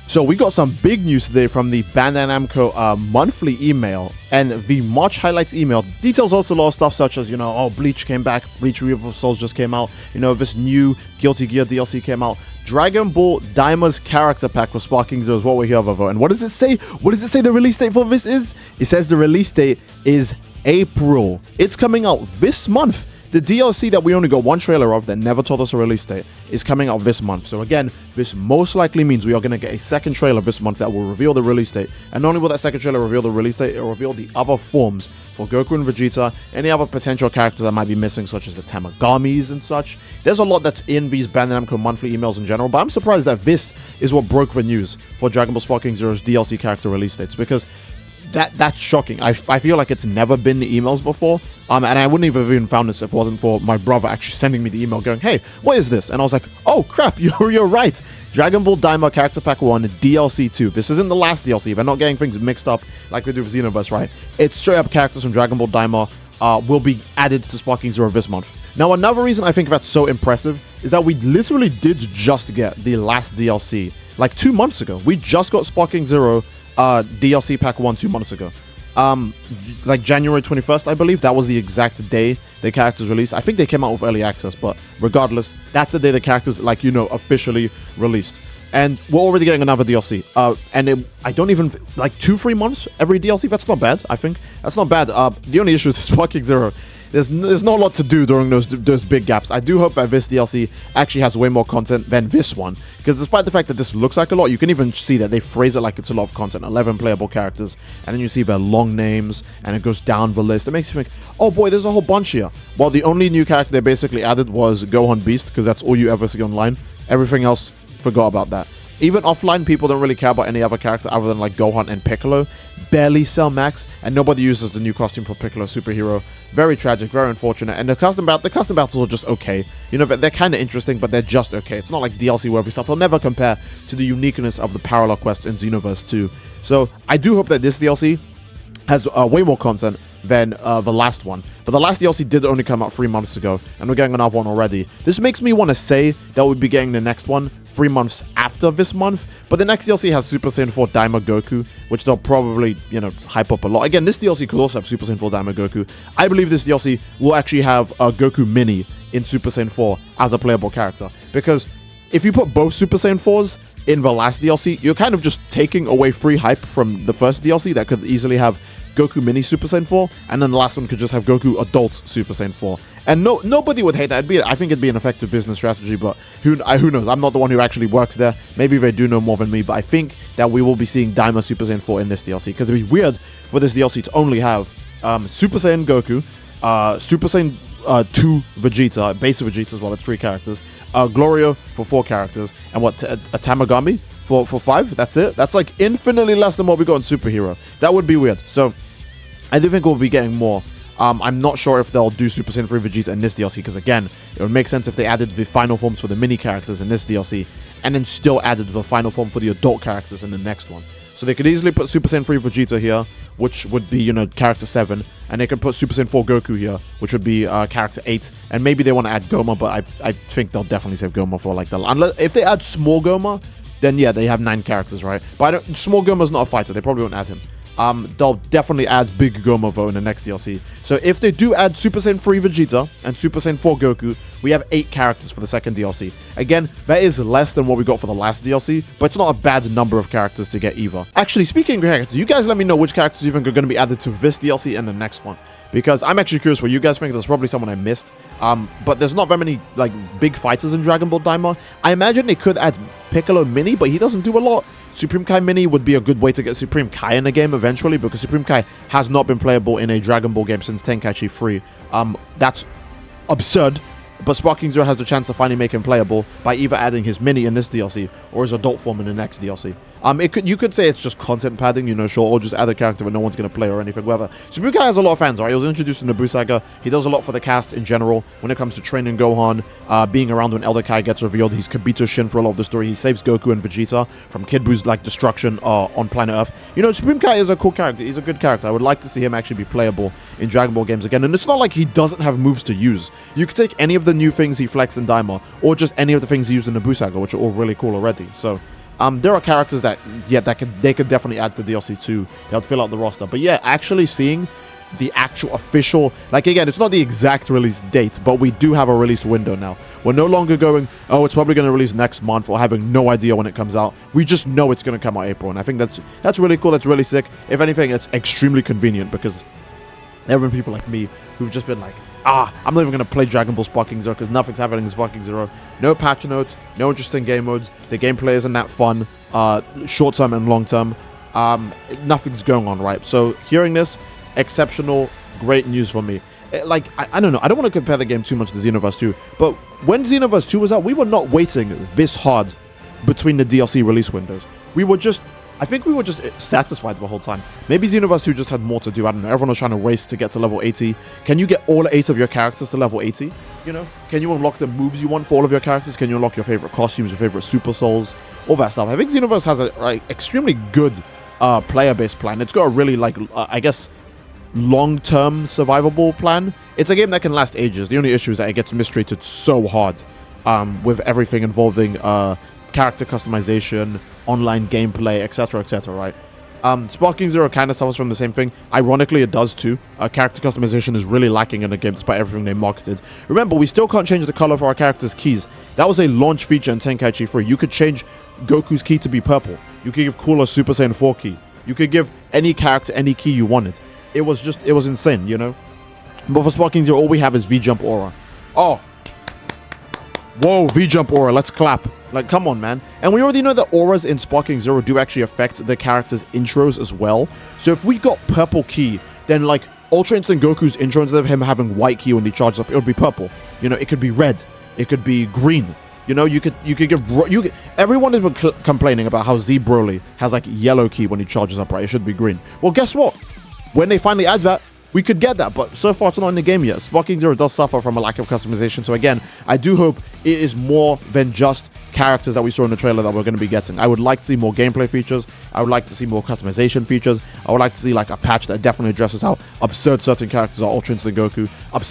So we got some big news today from the Bandai Namco monthly email and the March highlights email. Details also a lot of stuff such as, oh, Bleach came back, Bleach Reaper of Souls just came out, this new Guilty Gear DLC came out. Dragon Ball Daima's character pack for Sparking Zero is what we're here for. And what does it say? What does it say the release date for this is? It says the release date is April. It's coming out this month. The DLC that we only got one trailer of that never told us a release date is coming out this month. So again, this most likely means we are going to get a second trailer this month that will reveal the release date. And not only will that second trailer reveal the release date, it will reveal the other forms for Goku and Vegeta, any other potential characters that might be missing, such as the Tamagamis and such. There's a lot that's in these Bandai Namco monthly emails in general, but I'm surprised that this is what broke the news for Dragon Ball Sparking Zero's DLC character release dates, because that's shocking. I feel like it's never been the emails before, and I wouldn't have even found this if it wasn't for my brother actually sending me the email going, hey, what is this? And I was like, oh crap, you're right. Dragon Ball Daima Character Pack 1 DLC 2. This isn't the last DLC. They're not getting things mixed up like we do with Xenoverse, right? It's straight up characters from Dragon Ball Daima will be added to Sparking Zero this month. Now, another reason I think that's so impressive is that we literally did just get the last DLC like 2 months ago. We just got Sparking Zero DLC Pack 1 2 months ago. Like January 21st, I believe. That was the exact day the characters released. I think they came out with early access, but regardless, that's the day the characters, officially released. And we're already getting another DLC. I don't even, 2-3 months every DLC. That's not bad, I think. That's not bad. The only issue with Sparking Zero, there's not a lot to do during those big gaps. I do hope that this DLC actually has way more content than this one, because despite the fact that this looks like a lot, you can even see that they phrase it like it's a lot of content. 11 playable characters, and then you see their long names, and it goes down the list. It makes you think, oh boy, there's a whole bunch here. Well, the only new character they basically added was Gohan Beast, because that's all you ever see online. Everything else, forgot about that. Even offline, people don't really care about any other character other than Gohan and Piccolo. Barely sell Max, and nobody uses the new costume for Piccolo Superhero. Very tragic, very unfortunate. And the custom battles are just okay. They're kind of interesting, but they're just okay. It's not like DLC worthy stuff. They'll never compare to the uniqueness of the parallel quest in Xenoverse 2. So I do hope that this DLC has way more content than the last one. But the last DLC did only come out 3 months ago, and we're getting another one already. This makes me want to say that we'll be getting the next one 3 months after this month, but the next DLC has Super Saiyan 4 Daima Goku, which they'll probably, hype up a lot. Again, this DLC could also have Super Saiyan 4 Daima Goku. I believe this DLC will actually have a Goku Mini in Super Saiyan 4 as a playable character, because if you put both Super Saiyan 4s in the last DLC, you're kind of just taking away free hype from the first DLC that could easily have Goku Mini Super Saiyan 4, and then the last one could just have Goku Adult Super Saiyan 4. And nobody would hate that. I think it'd be an effective business strategy, but who knows? I'm not the one who actually works there. Maybe they do know more than me, but I think that we will be seeing Daima Super Saiyan 4 in this DLC, because it'd be weird for this DLC to only have Super Saiyan Goku, Super Saiyan 2 Vegeta, basic Vegeta as well, that's 3 characters, Glorio for 4 characters, and a Tamagami for 5. That's it. That's infinitely less than what we got in Superhero. That would be weird. So I do think we'll be getting more. I'm not sure if they'll do Super Saiyan 3 Vegeta in this DLC, because again, it would make sense if they added the final forms for the mini characters in this DLC, and then still added the final form for the adult characters in the next one. So they could easily put Super Saiyan 3 Vegeta here, which would be, character 7, and they could put Super Saiyan 4 Goku here, which would be character 8, and maybe they want to add Goma, but I think they'll definitely save Goma for unless if they add Small Goma, then yeah, they have 9 characters, right? But Small Goma's not a fighter, they probably won't add him. They'll definitely add Big Goma though in the next DLC. So if they do add Super Saiyan 3 Vegeta and Super Saiyan 4 Goku, we have 8 characters for the second DLC. Again, that is less than what we got for the last DLC, but it's not a bad number of characters to get either. Actually, speaking of characters, you guys let me know which characters you think are going to be added to this DLC and the next one, because I'm actually curious what you guys think. There's probably someone I missed, but there's not that many big fighters in Dragon Ball Daima. I imagine they could add Piccolo Mini, but he doesn't do a lot. Supreme Kai Mini would be a good way to get Supreme Kai in a game eventually, because Supreme Kai has not been playable in a Dragon Ball game since Tenkaichi 3. That's absurd, but Sparking Zero has the chance to finally make him playable by either adding his Mini in this DLC or his adult form in the next DLC. You could say it's just content padding, sure, or just add a character that no one's going to play or anything, whatever. Supreme Kai has a lot of fans, right? He was introduced in the Buu Saga. He does a lot for the cast in general when it comes to training Gohan, being around when Elder Kai gets revealed. He's Kibito Shin for a lot of the story. He saves Goku and Vegeta from Kid Buu's destruction on planet Earth. Supreme Kai is a cool character. He's a good character. I would like to see him actually be playable in Dragon Ball games again. And it's not like he doesn't have moves to use. You could take any of the new things he flexed in Daima, or just any of the things he used in the Buu Saga, which are all really cool already. So There are characters that, yeah, they could definitely add to DLC too. They'll fill out the roster. But yeah, actually seeing the actual official, like, again, it's not the exact release date, but we do have a release window now. We're no longer going, oh, it's probably going to release next month, or having no idea when it comes out. We just know it's going to come out April, and I think that's really cool. That's really sick. If anything, it's extremely convenient, because there have been people like me who've just been like, I'm not even going to play Dragon Ball Sparking Zero because nothing's happening in Sparking Zero. No patch notes, no interesting game modes. The gameplay isn't that fun, short term and long term. Nothing's going on, right? So hearing this, exceptional, great news for me. I don't know. I don't want to compare the game too much to Xenoverse 2, but when Xenoverse 2 was out, we were not waiting this hard between the DLC release windows. I think we were just satisfied the whole time. Maybe Xenoverse 2 just had more to do. I don't know. Everyone was trying to race to get to level 80. Can you get all 8 of your characters to level 80? You know? Can you unlock the moves you want for all of your characters? Can you unlock your favorite costumes, your favorite super souls? All that stuff. I think Xenoverse has a extremely good player-based plan. It's got a really, I guess, long-term survivable plan. It's a game that can last ages. The only issue is that it gets mistreated so hard with everything involving character customization, online gameplay, etc., right? Sparking Zero kind of suffers from the same thing. Ironically, it does too. Character customization is really lacking in the game despite everything they marketed. Remember, we still can't change the color for our characters' keys. That was a launch feature in Tenkaichi 3. You could change Goku's key to be purple. You could give Cooler Super Saiyan 4 key. You could give any character any key you wanted. It was insane, you know? But for Sparking Zero, all we have is V-Jump Aura. Oh. Whoa, V-Jump Aura, let's clap. Like, come on, man. And we already know that auras in Sparking Zero do actually affect the character's intros as well. So if we got purple key, then, like, Ultra Instinct Goku's intro, instead of him having white key when he charges up, it would be purple. You know, it could be red. It could be green. You know, you could give... everyone has been complaining about how Z Broly has, like, yellow key when he charges up, right? It should be green. Well, guess what? When they finally add that, we could get that, but so far it's not in the game yet. Sparking Zero does suffer from a lack of customization, so again, I do hope it is more than just characters that we saw in the trailer that we're going to be getting. I would like to see more gameplay features. I would like to see more customization features. I would like to see like a patch that definitely addresses how absurd certain characters are Ultra Instinct Goku,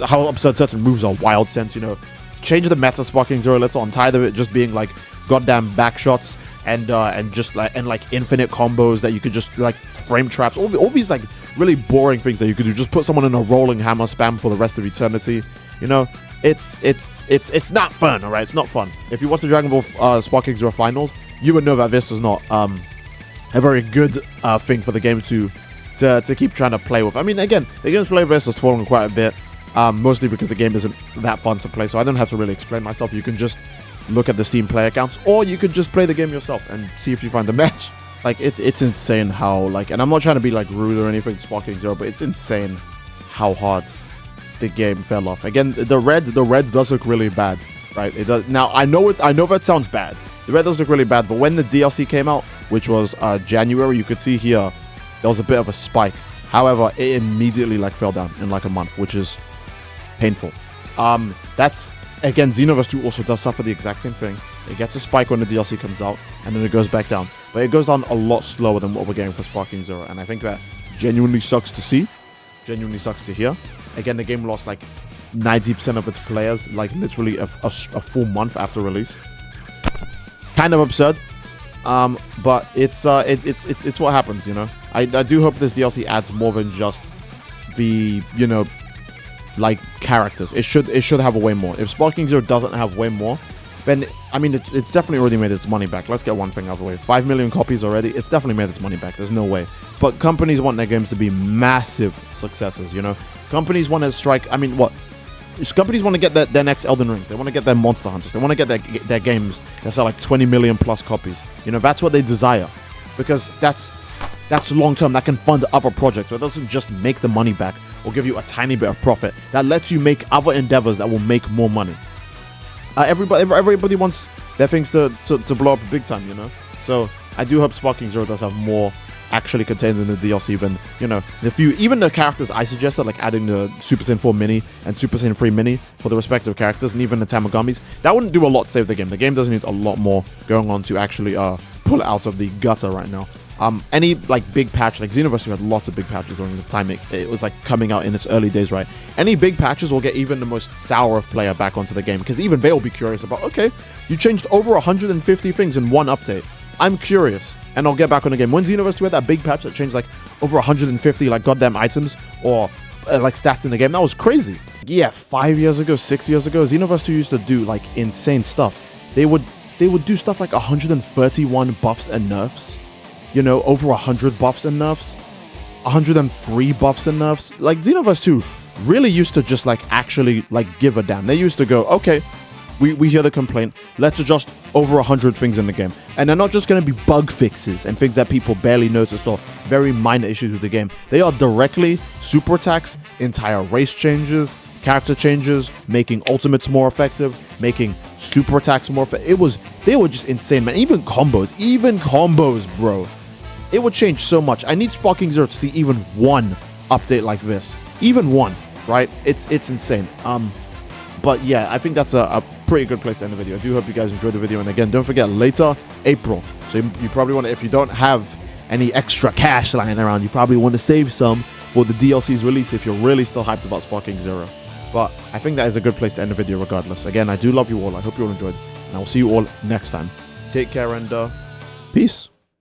how absurd certain moves are Wild Sense, you know. Change the meta Sparking Zero. Let's on tired of it just being like goddamn back shots and infinite combos that you could just like frame traps. All these like really boring things that you could do. Just put someone in a rolling hammer spam for the rest of eternity. You know, it's not fun. All right, it's not fun. If you watch the Dragon Ball Sparking Zero finals, you would know that this is not a very good thing for the game to keep trying to play with. I mean, again, the game's play base has fallen quite a bit, mostly because the game isn't that fun to play. So I don't have to really explain myself. You can just look at the Steam player accounts, or you could just play the game yourself and see if you find the match. Like, it's insane how, like, and I'm not trying to be, like, rude or anything to Sparking Zero, but it's insane how hard the game fell off. Again, the red does look really bad, right? It does. Now, I know that sounds bad. The red does look really bad, but when the DLC came out, which was January, you could see here, there was a bit of a spike. However, it immediately, like, fell down in, like, a month, which is painful. That's, again, Xenoverse 2 also does suffer the exact same thing. It gets a spike when the DLC comes out, and then it goes back down. But it goes down a lot slower than what we're getting for Sparking Zero, and I think that genuinely sucks to see, genuinely sucks to hear. Again, the game lost like 90% of its players, like literally a full month after release. Kind of absurd, but it's what happens, you know. I do hope this DLC adds more than just the, you know, like characters. It should have way more. If Sparking Zero doesn't have way more, then, I mean, it's definitely already made its money back. Let's get one thing out of the way. 5 million copies already. It's definitely made its money back. There's no way. But companies want their games to be massive successes, you know? Companies want to strike... I mean, what? Companies want to get their next Elden Ring. They want to get their Monster Hunters. They want to get their games that sell like 20 million plus copies. You know, that's what they desire. Because that's long-term. That can fund other projects. So it doesn't just make the money back or give you a tiny bit of profit. That lets you make other endeavors that will make more money. Everybody wants their things to blow up big time, you know? So I do hope Sparking Zero does have more actually contained in the DLC than, you know, even the characters I suggested, like adding the Super Saiyan 4 Mini and Super Saiyan 3 Mini for the respective characters, and even the Tamagamis, that wouldn't do a lot to save the game. The game doesn't need a lot more going on to actually pull it out of the gutter right now. Any like big patch, like Xenoverse 2 had lots of big patches during the time it was like coming out in its early days, right? Any big patches will get even the most sour of player back onto the game, because even they'll be curious about, okay, you changed over 150 things in one update. I'm curious, and I'll get back on the game. When Xenoverse 2 had that big patch that changed like over 150 like goddamn items or like stats in the game, that was crazy. Yeah, 5 years ago, 6 years ago, Xenoverse 2 used to do like insane stuff. They would do stuff like 131 buffs and nerfs, you know, over 100 buffs and nerfs, 103 buffs and nerfs. Like Xenoverse 2 really used to just like actually like give a damn. They used to go, okay, we hear the complaint, let's adjust over 100 things in the game. And they're not just going to be bug fixes and things that people barely noticed or very minor issues with the game. They are directly super attacks, entire race changes, character changes, making ultimates more effective, making super attacks more effective. They were just insane, man. Even combos, bro. It would change so much. I need Sparking Zero to see even one update like this. Even one, right? It's insane. But yeah, I think that's a pretty good place to end the video. I do hope you guys enjoyed the video. And again, don't forget, later, April. So you probably want to, if you don't have any extra cash lying around, you probably want to save some for the DLC's release if you're really still hyped about Sparking Zero. But I think that is a good place to end the video regardless. Again, I do love you all. I hope you all enjoyed. And I will see you all next time. Take care and peace.